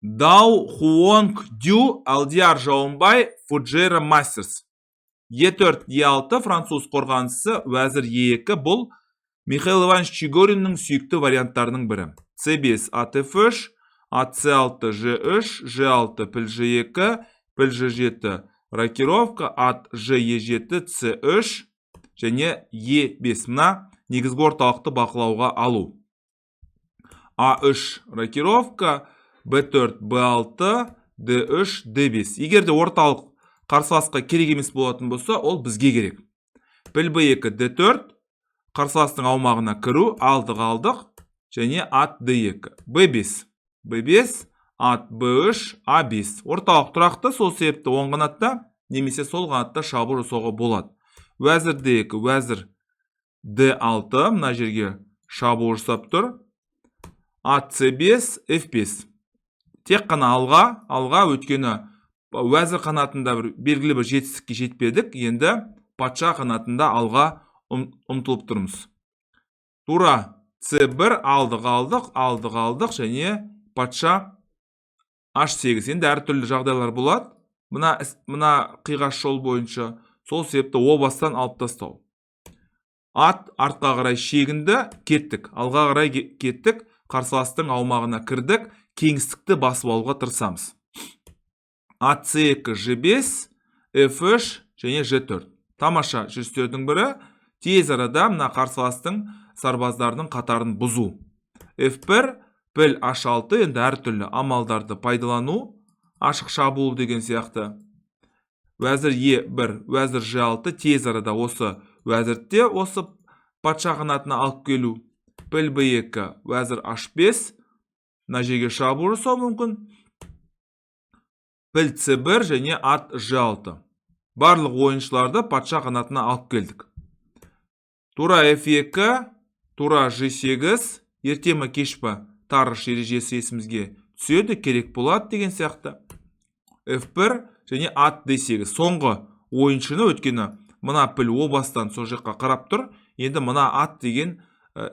Дау Хуонг Дю Алдияр Жауынбай Фуджера Мастерс. Е4, Е6 француз қорғанысы, вәзір Е2 бұл Михаил Иванович Чигориннің сүйікті варианттарының бірі. С5, ат F3, ат С6, Ж3, Ж6, піл Ж2, піл Ж7, рокировка, ат Ж7, С3, және Е5. Мына негізгі орталықты бақылауға алу. А3, рокировка, Б4, Б6, Д3, Д5. Егерде орталық қарсыласқа керек емес болатын болса, ол бізге керек. Піл Б2, Д4, қарсыластың аумағына кіру, алдық, және ат Д2. Б5, Б5, ат Б3, А5. Орталық тұрақты, сол себепті оң қанатта, немесе сол қанатта шабуыл жасауға болады. Вәзір Д2, вәзір Д6, мына жерге шабуыл жасап тұр. Ат С5, F5. Тек қана алға өткені вәзір қанатында белгілі бір жетістікке жетпедік, енді патша қанатында алға ұмтылып тұрмыз. Тура С1, алдық, және патша H8. Енді әртүрлі жағдайлар болады. Мына қиғаш жол бойынша сол себепті о бастан алып тастау. Ат артқа қарай шегінді, кеттік. Алға қарай кеттік, қарсыластың аумағына кірдік, кеңістікті басып алуға тырысамыз. Ат С2, Ж5, F3 және Ж4. Тамаша жүрістердің бірі тез арада мына қарсыластың сарбаздарының қатарын бұзу. F1, піл H6, енді әртүрлі амалдарды пайдалану, ашық шабуыл деген сияқты. Вәзір Е1, вәзір Ж6, тез арада осы вәзіртте осы патша қанатына алып келу. Піл Б2, вәзір H5, мына жерге шабуыл жасау мүмкін. Піл С1 және ат Ж6. Барлық ойыншыларды патша қанатына алып келдік. Тура F2, тура Ж8, ертемі кешпі тарыш ережесі есімізге түседі, керек болады деген сияқты. F1 және ат D8. Соңғы ойыншыны өткені мына піл о бастан сол жаққа қарап тұр, енді мына ат деген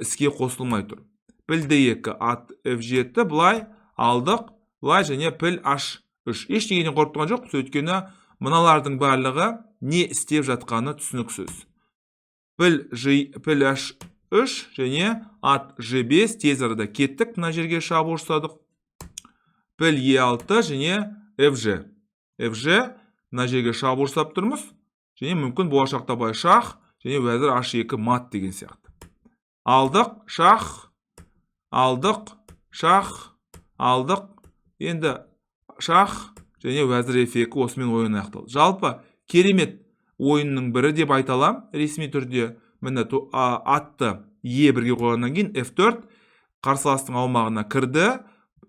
іске қосылмай тұр. Піл D2, ат F7, бұлай алдық, бұлай және піл H3. Ештеңеден қорқып тұрған жоқ, өйткені мыналардың барлығы не істеп жатқаны түсініксіз. Піл H3 және ат Ж5, тез арада кеттік, мына жерге шабуыл жасадық. Піл Е6 және Фж. Мына жерге шабуыл жасап тұрмыз, және мүмкін болашақта бай шах және вәзір H2 мат деген сияқты. Алдық, шах, енді шах және вәзір F2 осымен ойын аяқталды. Жалпы керемет ойынның бірі деп айталам, ресми түрде. Міне атты Е1-ге қойғаннан кейін F4 қарсыластың аумағына кірді,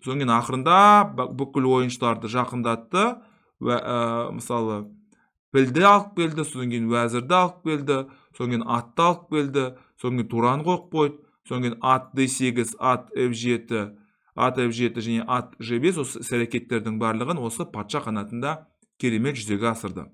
соңын ақырында бүкіл ойыншыларды жақындатты. Мысалы пілді алып келді, соңын вәзірді алып келді, соңын атты алып келді, соңын тураны қойып қойды, соңын ат D8, ат F7 және ат Ж5 осы әрекеттердің барлығын осы патша қанатында керемет жүзеге асырды.